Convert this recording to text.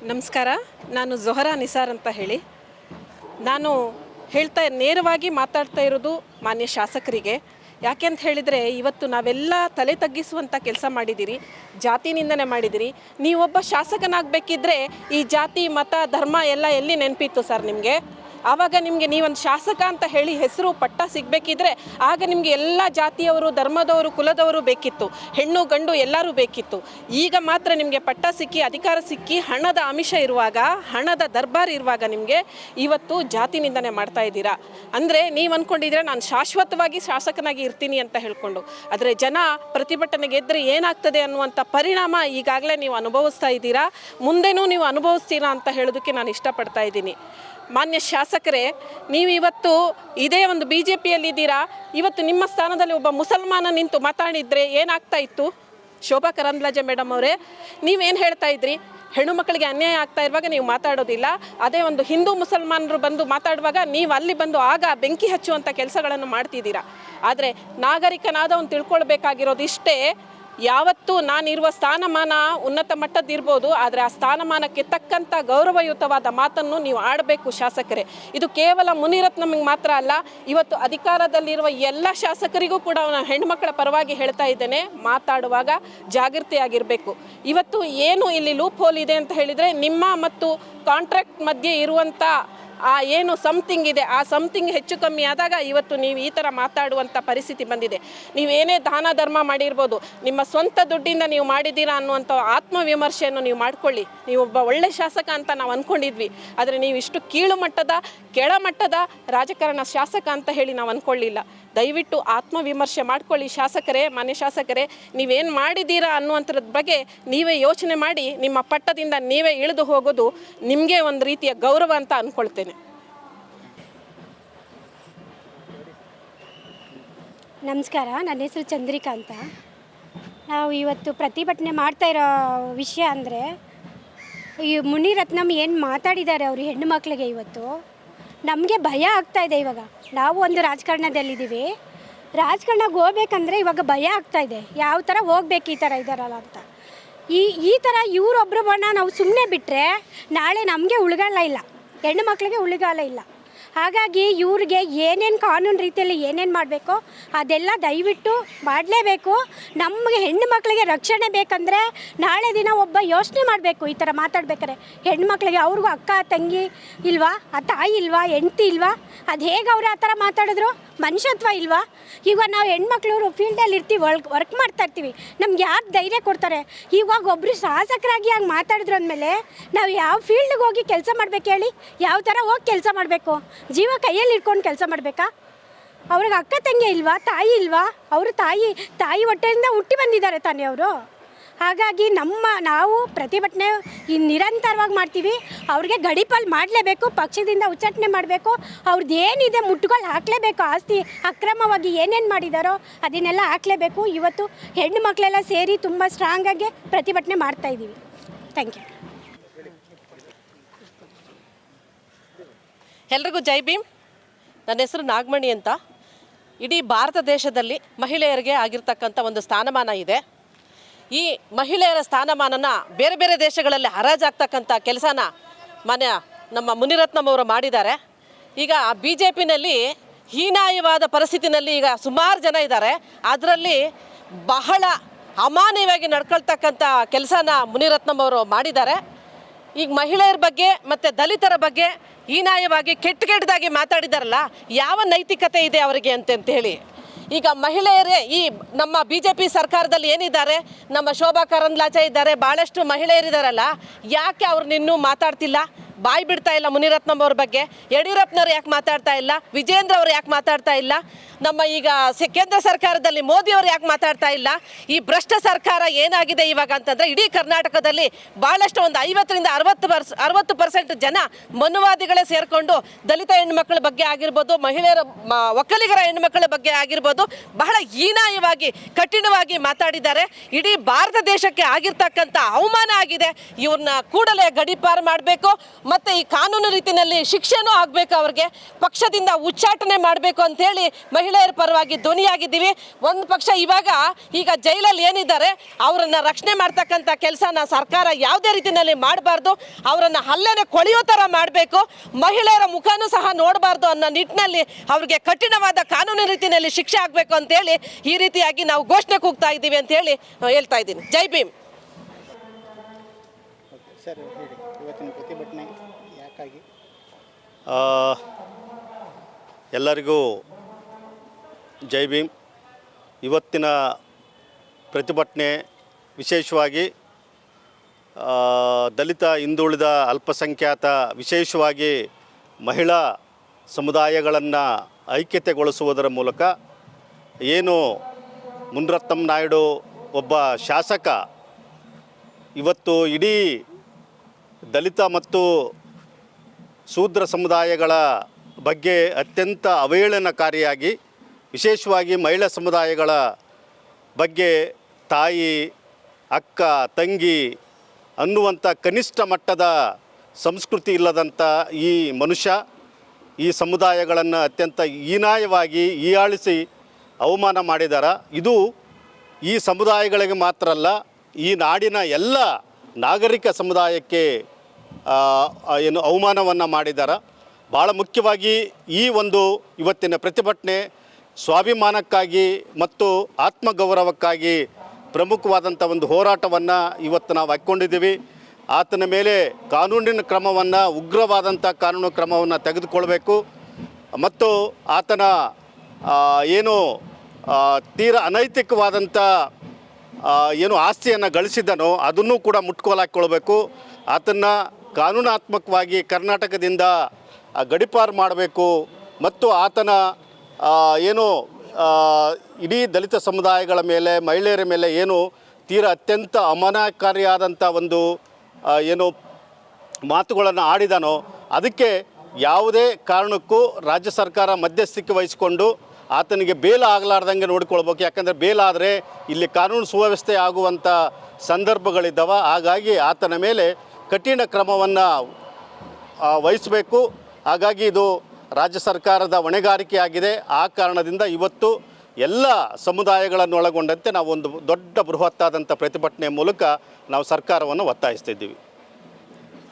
ನಮಸ್ಕಾರ. ನಾನು ಝೊಹರಾ ನಿಸಾರ್ ಅಂತ ಹೇಳಿ. ನಾನು ನೇರವಾಗಿ ಮಾತಾಡ್ತಾ ಇರೋದು ಮಾನ್ಯ ಶಾಸಕರಿಗೆ. ಯಾಕೆ ಅಂತ ಹೇಳಿದರೆ, ಇವತ್ತು ನಾವೆಲ್ಲ ತಲೆ ತಗ್ಗಿಸುವಂಥ ಕೆಲಸ ಮಾಡಿದ್ದೀರಿ, ಜಾತಿ ನಿಂದನೆ ಮಾಡಿದ್ದೀರಿ. ನೀವೊಬ್ಬ ಶಾಸಕನಾಗಬೇಕಿದ್ರೆ ಈ ಜಾತಿ ಮತ ಧರ್ಮ ಎಲ್ಲ ಎಲ್ಲಿ ನೆನಪಿತ್ತು ಸರ್ ನಿಮಗೆ? ಆವಾಗ ನಿಮಗೆ ನೀವೊಂದು ಶಾಸಕ ಅಂತ ಹೇಳಿ ಹೆಸರು ಪಟ್ಟ ಸಿಗಬೇಕಿದ್ರೆ ಆಗ ನಿಮಗೆ ಎಲ್ಲ ಜಾತಿಯವರು, ಧರ್ಮದವರು, ಕುಲದವರು ಬೇಕಿತ್ತು, ಹೆಣ್ಣು ಗಂಡು ಎಲ್ಲರೂ ಬೇಕಿತ್ತು. ಈಗ ಮಾತ್ರ ನಿಮಗೆ ಪಟ್ಟ ಸಿಕ್ಕಿ, ಅಧಿಕಾರ ಸಿಕ್ಕಿ, ಹಣದ ಆಮಿಷ ಇರುವಾಗ, ಹಣದ ದರ್ಬಾರ್ ಇರುವಾಗ ನಿಮಗೆ ಇವತ್ತು ಜಾತಿ ನಿಂದನೆ ಮಾಡ್ತಾ ಇದ್ದೀರಾ. ಅಂದರೆ ನೀವು ಅಂದ್ಕೊಂಡಿದ್ರೆ ನಾನು ಶಾಶ್ವತವಾಗಿ ಶಾಸಕನಾಗಿ ಇರ್ತೀನಿ ಅಂತ ಹೇಳ್ಕೊಂಡು, ಆದರೆ ಜನ ಪ್ರತಿಭಟನೆ ಗೆದ್ದರೆ ಏನಾಗ್ತದೆ ಅನ್ನುವಂಥ ಪರಿಣಾಮ ಈಗಾಗಲೇ ನೀವು ಅನುಭವಿಸ್ತಾ ಇದ್ದೀರಾ, ಮುಂದೆನೂ ನೀವು ಅನುಭವಿಸ್ತೀರಾ ಅಂತ ಹೇಳೋದಕ್ಕೆ ನಾನು ಇಷ್ಟಪಡ್ತಾ ಇದ್ದೀನಿ. ಮಾನ್ಯ ಶಾಸಕರೇ, ನೀವು ಇವತ್ತು ಇದೇ ಒಂದು BJPಯಲ್ಲಿದ್ದೀರಾ. ಇವತ್ತು ನಿಮ್ಮ ಸ್ಥಾನದಲ್ಲಿ ಒಬ್ಬ ಮುಸಲ್ಮಾನ ನಿಂತು ಮಾತಾಡಿದರೆ ಏನಾಗ್ತಾ ಇತ್ತು? ಶೋಭಾ ಕರಂದ್ಲಾಜೆ ಮೇಡಮ್ ಅವರೇ, ನೀವೇನು ಹೇಳ್ತಾ ಇದ್ರಿ? ಹೆಣ್ಣು ಮಕ್ಕಳಿಗೆ ಅನ್ಯಾಯ ಆಗ್ತಾ ಇರುವಾಗ ನೀವು ಮಾತಾಡೋದಿಲ್ಲ, ಅದೇ ಒಂದು ಹಿಂದೂ ಮುಸಲ್ಮಾನರು ಬಂದು ಮಾತಾಡುವಾಗ ನೀವು ಅಲ್ಲಿ ಬಂದು ಆಗ ಬೆಂಕಿ ಹಚ್ಚುವಂಥ ಕೆಲಸಗಳನ್ನು ಮಾಡ್ತಿದ್ದೀರಾ. ಆದರೆ ನಾಗರಿಕನಾದವನು ತಿಳ್ಕೊಳ್ಬೇಕಾಗಿರೋದು ಇಷ್ಟೇ, ಯಾವತ್ತೂ ನಾನಿರುವ ಸ್ಥಾನಮಾನ ಉನ್ನತ ಮಟ್ಟದ್ದಿರ್ಬೋದು, ಆದರೆ ಆ ಸ್ಥಾನಮಾನಕ್ಕೆ ತಕ್ಕಂಥ ಗೌರವಯುತವಾದ ಮಾತನ್ನು ನೀವು ಆಡಬೇಕು ಶಾಸಕರೇ. ಇದು ಕೇವಲ ಮುನಿರತ್ನಮ್ಗೆ ಮಾತ್ರ ಅಲ್ಲ, ಇವತ್ತು ಅಧಿಕಾರದಲ್ಲಿರುವ ಎಲ್ಲ ಶಾಸಕರಿಗೂ ಕೂಡ ಹೆಣ್ಮಕ್ಳ ಪರವಾಗಿ ಹೇಳ್ತಾ ಇದ್ದೇನೆ, ಮಾತಾಡುವಾಗ ಜಾಗೃತಿಯಾಗಿರಬೇಕು. ಇವತ್ತು ಏನು ಇಲ್ಲಿ ಲೂಪ್ ಹೋಲ್ ಇದೆ ಅಂತ ಹೇಳಿದರೆ, ನಿಮ್ಮ ಮತ್ತು ಕಾಂಟ್ರಾಕ್ಟ್ ಮಧ್ಯೆ ಇರುವಂಥ ಆ ಏನು ಸಮಥಿಂಗ್ ಇದೆ, ಆ ಸಮಥಿಂಗ್ ಹೆಚ್ಚು ಕಮ್ಮಿ ಆದಾಗ ಇವತ್ತು ನೀವು ಈ ಥರ ಮಾತಾಡುವಂಥ ಪರಿಸ್ಥಿತಿ ಬಂದಿದೆ. ನೀವೇನೇ ದಾನ ಧರ್ಮ ಮಾಡಿರ್ಬೋದು, ನಿಮ್ಮ ಸ್ವಂತ ದುಡ್ಡಿಂದ ನೀವು ಮಾಡಿದ್ದೀರಾ ಅನ್ನುವಂಥ ಆತ್ಮವಿಮರ್ಶೆಯನ್ನು ನೀವು ಮಾಡ್ಕೊಳ್ಳಿ. ನೀವೊಬ್ಬ ಒಳ್ಳೆ ಶಾಸಕ ಅಂತ ನಾವು ಅಂದ್ಕೊಂಡಿದ್ವಿ, ಆದರೆ ನೀವು ಇಷ್ಟು ಕೀಳು ಮಟ್ಟದ ಕೆಳಮಟ್ಟದ ರಾಜಕಾರಣ ಶಾಸಕ ಅಂತ ಹೇಳಿ ನಾವು ಅಂದ್ಕೊಳ್ಳಿಲ್ಲ. ದಯವಿಟ್ಟು ಆತ್ಮವಿಮರ್ಶೆ ಮಾಡ್ಕೊಳ್ಳಿ ಶಾಸಕರೇ, ಮಾನ್ಯ ಶಾಸಕರೇ. ನೀವೇನು ಮಾಡಿದ್ದೀರಾ ಅನ್ನುವಂಥದ್ರ ಬಗ್ಗೆ ನೀವೇ ಯೋಚನೆ ಮಾಡಿ, ನಿಮ್ಮ ಪಟ್ಟದಿಂದ ನೀವೇ ಇಳಿದು ಹೋಗೋದು ನಿಮಗೆ ಒಂದು ರೀತಿಯ ಗೌರವ ಅಂತ ಅಂದ್ಕೊಳ್ತೇನೆ. ನಮಸ್ಕಾರ, ನನ್ನ ಹೆಸರು ಚಂದ್ರಿಕಾ ಅಂತ. ನಾವು ಇವತ್ತು ಪ್ರತಿಭಟನೆ ಮಾಡ್ತಾ ಇರೋ ವಿಷಯ ಅಂದರೆ, ಈ ಮುನಿರತ್ನಮ್ ಏನು ಮಾತಾಡಿದ್ದಾರೆ ಅವರು ಹೆಣ್ಣು ಮಕ್ಕಳಿಗೆ, ಇವತ್ತು ನಮಗೆ ಭಯ ಆಗ್ತಾಯಿದೆ. ಇವಾಗ ನಾವು ಒಂದು ರಾಜಕಾರಣದಲ್ಲಿದ್ದೀವಿ, ರಾಜಕಾರಣಕ್ಕೆ ಹೋಗ್ಬೇಕಂದ್ರೆ ಇವಾಗ ಭಯ ಆಗ್ತಾಯಿದೆ. ಯಾವ ಥರ ಹೋಗ್ಬೇಕು, ಈ ಥರ ಇದ್ದಾರಲ್ಲ ಅಂತ. ಈ ಥರ ಇವರೊಬ್ಬರನ್ನ ನಾವು ಸುಮ್ಮನೆ ಬಿಟ್ಟರೆ ನಾಳೆ ನಮಗೆ ಉಳಿಗಾಲ ಇಲ್ಲ, ಹೆಣ್ಣು ಮಕ್ಕಳಿಗೆ ಉಳಿಗಾಲ ಇಲ್ಲ. ಹಾಗಾಗಿ ಇವ್ರಿಗೆ ಏನೇನು ಕಾನೂನು ರೀತಿಯಲ್ಲಿ ಏನೇನು ಮಾಡಬೇಕೋ ಅದೆಲ್ಲ ದಯವಿಟ್ಟು ಮಾಡಲೇಬೇಕು. ನಮಗೆ ಹೆಣ್ಣು ಮಕ್ಕಳಿಗೆ ರಕ್ಷಣೆ ಬೇಕಂದರೆ ನಾಳೆ ದಿನ ಒಬ್ಬ ಯೋಚನೆ ಮಾಡಬೇಕು. ಈ ಥರ ಮಾತಾಡ್ಬೇಕಾರೆ ಹೆಣ್ಣು ಮಕ್ಕಳಿಗೆ ಅವ್ರಿಗೂ ಅಕ್ಕ ತಂಗಿ ಇಲ್ವಾ, ಆ ತಾಯಿ ಇಲ್ವಾ, ಹೆಂಡತಿ ಇಲ್ವಾ? ಅದು ಹೇಗೆ ಅವ್ರು ಆ ಥರ ಮಾತಾಡಿದ್ರು? ಮನುಷ್ಯತ್ವ ಇಲ್ವಾ? ಈಗ ನಾವು ಹೆಣ್ಮಕ್ಳು ಫೀಲ್ಡಲ್ಲಿ ಇರ್ತೀವಿ, ವರ್ಕ್ ಮಾಡ್ತಾ ಇರ್ತೀವಿ, ನಮ್ಗೆ ಯಾರು ಧೈರ್ಯ ಕೊಡ್ತಾರೆ? ಇವಾಗ ಒಬ್ಬರು ಶಾಸಕರಾಗಿ ಹಂಗೆ ಮಾತಾಡಿದ್ರು ಅಂದಮೇಲೆ ನಾವು ಯಾವ ಫೀಲ್ಡ್ಗೆ ಹೋಗಿ ಕೆಲಸ ಮಾಡಬೇಕು ಹೇಳಿ? ಯಾವ ಥರ ಹೋಗಿ ಕೆಲಸ ಮಾಡಬೇಕು? ಜೀವ ಕೈಯಲ್ಲಿ ಇಟ್ಕೊಂಡು ಕೆಲಸ ಮಾಡಬೇಕಾ? ಅವ್ರಿಗೆ ಅಕ್ಕ ತಂಗಿ ಇಲ್ವಾ, ತಾಯಿ ಇಲ್ವಾ? ಅವರು ತಾಯಿ ಹೊಟ್ಟೆಯಿಂದ ಹುಟ್ಟಿ ಬಂದಿದ್ದಾರೆ ತಾನೇ ಅವರು. ಹಾಗಾಗಿ ನಾವು ಪ್ರತಿಭಟನೆ ನಿರಂತರವಾಗಿ ಮಾಡ್ತೀವಿ. ಅವ್ರಿಗೆ ಗಡೀಪಾಲ್ ಮಾಡಲೇಬೇಕು, ಪಕ್ಷದಿಂದ ಉಚ್ಚಾಟನೆ ಮಾಡಬೇಕು, ಅವ್ರದ್ದು ಏನಿದೆ ಮುಟ್ಟುಗಳು ಹಾಕಲೇಬೇಕು. ಆಸ್ತಿ ಅಕ್ರಮವಾಗಿ ಏನೇನು ಮಾಡಿದಾರೋ ಅದನ್ನೆಲ್ಲ ಹಾಕಲೇಬೇಕು. ಇವತ್ತು ಹೆಣ್ಣು ಮಕ್ಕಳೆಲ್ಲ ಸೇರಿ ತುಂಬ ಸ್ಟ್ರಾಂಗಾಗಿ ಪ್ರತಿಭಟನೆ ಮಾಡ್ತಾಯಿದ್ದೀವಿ. Thank you. ಎಲ್ರಿಗೂ ಜೈ ಭೀಮ್. ನನ್ನ ಹೆಸರು ನಾಗಮಣಿ ಅಂತ. ಇಡೀ ಭಾರತ ದೇಶದಲ್ಲಿ ಮಹಿಳೆಯರಿಗೆ ಆಗಿರ್ತಕ್ಕಂಥ ಒಂದು ಸ್ಥಾನಮಾನ ಇದೆ. ಈ ಮಹಿಳೆಯರ ಸ್ಥಾನಮಾನನ ಬೇರೆ ಬೇರೆ ದೇಶಗಳಲ್ಲಿ ಹರಾಜಾಗ್ತಕ್ಕಂಥ ಕೆಲಸನ ನಮ್ಮ ಮುನಿರತ್ನಮ್ ಅವರು ಮಾಡಿದ್ದಾರೆ. ಈಗ BJPನಲ್ಲಿ ಹೀನಾಯವಾದ ಪರಿಸ್ಥಿತಿನಲ್ಲಿ ಈಗ ಸುಮಾರು ಜನ ಇದ್ದಾರೆ. ಅದರಲ್ಲಿ ಬಹಳ ಅಮಾನ್ಯವಾಗಿ ನಡ್ಕೊಳ್ತಕ್ಕಂಥ ಕೆಲಸನ ಮುನಿರತ್ನಮ್ ಅವರು ಮಾಡಿದ್ದಾರೆ. ಈಗ ಮಹಿಳೆಯರ ಬಗ್ಗೆ ಮತ್ತು ದಲಿತರ ಬಗ್ಗೆ ಹೀನಾಯವಾಗಿ ಕೆಟ್ಟದಾಗಿ ಮಾತಾಡಿದಾರಲ್ಲ, ಯಾವ ನೈತಿಕತೆ ಇದೆ ಅವರಿಗೆ ಅಂತ ಹೇಳಿ. ಈಗ ಮಹಿಳೆಯರೇ ಈ ನಮ್ಮ BJP ಸರ್ಕಾರದಲ್ಲಿ ಏನಿದ್ದಾರೆ, ನಮ್ಮ ಶೋಭಾ ಕರಂದ್ಲಾಜೆ ಇದ್ದಾರೆ, ಭಾಳಷ್ಟು ಮಹಿಳೆಯರಿದ್ದಾರಲ್ಲ, ಯಾಕೆ ಅವ್ರನ್ನ ಇನ್ನೂ ಮಾತಾಡ್ತಿಲ್ಲ? ಬಾಯಿ ಬಿಡ್ತಾ ಇಲ್ಲ ಮುನಿರತ್ನಮ್ ಅವ್ರ ಬಗ್ಗೆ. ಯಡಿಯೂರಪ್ಪನವ್ರು ಯಾಕೆ ಮಾತಾಡ್ತಾ ಇಲ್ಲ? ವಿಜೇಂದ್ರ ಅವರು ಯಾಕೆ ಮಾತಾಡ್ತಾ ಇಲ್ಲ? ನಮ್ಮ ಈಗ ಕೇಂದ್ರ ಸರ್ಕಾರದಲ್ಲಿ ಮೋದಿಯವರು ಯಾಕೆ ಮಾತಾಡ್ತಾ ಇಲ್ಲ? ಈ ಭ್ರಷ್ಟ ಸರ್ಕಾರ ಏನಾಗಿದೆ ಇವಾಗ ಅಂತಂದರೆ, ಇಡೀ ಕರ್ನಾಟಕದಲ್ಲಿ ಭಾಳಷ್ಟು ಒಂದು 50ರಿಂದ 60% ಜನ ಮನುವಾದಿಗಳೇ ಸೇರಿಕೊಂಡು ದಲಿತ ಹೆಣ್ಮಕ್ಳ ಬಗ್ಗೆ ಆಗಿರ್ಬೋದು, ಮಹಿಳೆಯರ ಒಕ್ಕಲಿಗರ ಹೆಣ್ಮಕ್ಳ ಬಗ್ಗೆ ಆಗಿರ್ಬೋದು, ಬಹಳ ಹೀನಾಯವಾಗಿ ಕಠಿಣವಾಗಿ ಮಾತಾಡಿದ್ದಾರೆ. ಇಡೀ ಭಾರತ ದೇಶಕ್ಕೆ ಆಗಿರ್ತಕ್ಕಂಥ ಅವಮಾನ ಆಗಿದೆ. ಇವ್ರನ್ನ ಕೂಡಲೇ ಗಡೀಪಾರು ಮಾಡಬೇಕು ಮತ್ತು ಈ ಕಾನೂನು ರೀತಿಯಲ್ಲಿ ಶಿಕ್ಷೆನೂ ಆಗಬೇಕು, ಅವ್ರಿಗೆ ಪಕ್ಷದಿಂದ ಉಚ್ಚಾಟನೆ ಮಾಡಬೇಕು ಅಂತೇಳಿ ಮಹಿಳೆಯರ ಪರವಾಗಿ ಧ್ವನಿಯಾಗಿದ್ದೀವಿ. ಒಂದು ಪಕ್ಷ ಈಗ ಜೈಲಲ್ಲಿ ಏನಿದ್ದಾರೆ ಅವರನ್ನು ರಕ್ಷಣೆ ಮಾಡ್ತಕ್ಕಂಥ ಕೆಲಸನ ಸರ್ಕಾರ ಯಾವುದೇ ರೀತಿಯಲ್ಲಿ ಮಾಡಬಾರ್ದು, ಅವರನ್ನು ಹಲ್ಲೆನೆ ಕೊಳೆಯೋ ಥರ ಮಾಡಬೇಕು, ಮಹಿಳೆಯರ ಮುಖನೂ ಸಹ ನೋಡಬಾರ್ದು ಅನ್ನೋ ನಿಟ್ಟಿನಲ್ಲಿ ಅವ್ರಿಗೆ ಕಠಿಣವಾದ ಕಾನೂನು ರೀತಿಯಲ್ಲಿ ಶಿಕ್ಷೆ ಆಗಬೇಕು ಅಂತೇಳಿ ಈ ರೀತಿಯಾಗಿ ನಾವು ಘೋಷಣೆ ಕೂಗ್ತಾ ಇದ್ದೀವಿ ಅಂತೇಳಿ ಹೇಳ್ತಾ ಇದ್ದೀನಿ. ಜೈ ಭೀಮ್. ಸರ್ ಹೇಳಿ, ಇವತ್ತಿನ ಪ್ರತಿಭಟನೆ ಯಾಕಾಗಿ? ಎಲ್ಲರಿಗೂ ಜೈ ಭೀಮ್. ಇವತ್ತಿನ ಪ್ರತಿಭಟನೆ ವಿಶೇಷವಾಗಿ ದಲಿತ, ಹಿಂದುಳಿದ, ಅಲ್ಪಸಂಖ್ಯಾತ, ವಿಶೇಷವಾಗಿ ಮಹಿಳಾ ಸಮುದಾಯಗಳನ್ನು ಐಕ್ಯತೆಗೊಳಿಸುವುದರ ಮೂಲಕ ಏನು ಮುನಿರತ್ನಂ ನಾಯ್ಡು ಒಬ್ಬ ಶಾಸಕ ಇವತ್ತು ಇಡೀ ದಲಿತ ಮತ್ತು ಶೂದ್ರ ಸಮುದಾಯಗಳ ಬಗ್ಗೆ ಅತ್ಯಂತ ಅವಹೇಳನಕಾರಿಯಾಗಿ, ವಿಶೇಷವಾಗಿ ಮಹಿಳಾ ಸಮುದಾಯಗಳ ಬಗ್ಗೆ ತಾಯಿ, ಅಕ್ಕ, ತಂಗಿ ಅನ್ನುವಂಥ ಕನಿಷ್ಠ ಮಟ್ಟದ ಸಂಸ್ಕೃತಿ ಇಲ್ಲದಂಥ ಈ ಮನುಷ್ಯ ಈ ಸಮುದಾಯಗಳನ್ನು ಅತ್ಯಂತ ಹೀನಾಯವಾಗಿ ಹೀಯಾಳಿಸಿ ಅವಮಾನ ಮಾಡಿದ್ದಾರೆ. ಇದು ಈ ಸಮುದಾಯಗಳಿಗೆ ಮಾತ್ರ ಅಲ್ಲ, ಈ ನಾಡಿನ ಎಲ್ಲ ನಾಗರಿಕ ಸಮುದಾಯಕ್ಕೆ ಏನು ಅವಮಾನವನ್ನು ಮಾಡಿದ್ದಾರೆ. ಭಾಳ ಮುಖ್ಯವಾಗಿ ಈ ಒಂದು ಇವತ್ತಿನ ಪ್ರತಿಭಟನೆ ಸ್ವಾಭಿಮಾನಕ್ಕಾಗಿ ಮತ್ತು ಆತ್ಮಗೌರವಕ್ಕಾಗಿ ಪ್ರಮುಖವಾದಂಥ ಒಂದು ಹೋರಾಟವನ್ನು ಇವತ್ತು ನಾವು ಹಾಕ್ಕೊಂಡಿದ್ದೀವಿ. ಆತನ ಮೇಲೆ ಕಾನೂನಿನ ಕ್ರಮವನ್ನು, ಉಗ್ರವಾದಂಥ ಕಾನೂನು ಕ್ರಮವನ್ನು ತೆಗೆದುಕೊಳ್ಬೇಕು ಮತ್ತು ಆತನ ಏನು ತೀರ ಅನೈತಿಕವಾದಂಥ ಏನು ಆಸ್ತಿಯನ್ನು ಗಳಿಸಿದನೋ ಅದನ್ನು ಕೂಡ ಮುಟ್ಕೋಲಾಕ್ಕೊಳ್ಬೇಕು. ಆತನ್ನು ಕಾನೂನಾತ್ಮಕವಾಗಿ ಕರ್ನಾಟಕದಿಂದ ಗಡೀಪಾರು ಮಾಡಬೇಕು ಮತ್ತು ಆತನ ಏನು ಇಡೀ ದಲಿತ ಸಮುದಾಯಗಳ ಮೇಲೆ, ಮಹಿಳೆಯರ ಮೇಲೆ ಏನು ತೀರ ಅತ್ಯಂತ ಅಮಾನಕಾರಿಯಾದಂಥ ಒಂದು ಏನು ಮಾತುಗಳನ್ನು ಆಡಿದನೋ ಅದಕ್ಕೆ ಯಾವುದೇ ಕಾರಣಕ್ಕೂ ರಾಜ್ಯ ಸರ್ಕಾರ ಮಧ್ಯಸ್ಥಿಕೆ ವಹಿಸಿಕೊಂಡು ಆತನಿಗೆ ಬೇಲ ಆಗಲಾರ್ದಂಗೆ ನೋಡಿಕೊಳ್ಬೇಕು. ಯಾಕಂದರೆ ಬೇಲ ಆದರೆ ಇಲ್ಲಿ ಕಾನೂನು ಸುವ್ಯವಸ್ಥೆ ಆಗುವಂಥ ಸಂದರ್ಭಗಳಿದ್ದಾವೆ. ಹಾಗಾಗಿ ಆತನ ಮೇಲೆ ಕಠಿಣ ಕ್ರಮವನ್ನು ವಹಿಸಬೇಕು. ಹಾಗಾಗಿ ಇದು ರಾಜ್ಯ ಸರ್ಕಾರದ ಹೊಣೆಗಾರಿಕೆಯಾಗಿದೆ. ಆ ಕಾರಣದಿಂದ ಇವತ್ತು ಎಲ್ಲ ಸಮುದಾಯಗಳನ್ನು ಒಳಗೊಂಡಂತೆ ನಾವು ಒಂದು ದೊಡ್ಡ ಬೃಹತ್ತಾದಂಥ ಪ್ರತಿಭಟನೆ ಮೂಲಕ ನಾವು ಸರ್ಕಾರವನ್ನು ಒತ್ತಾಯಿಸ್ತಿದ್ದೀವಿ.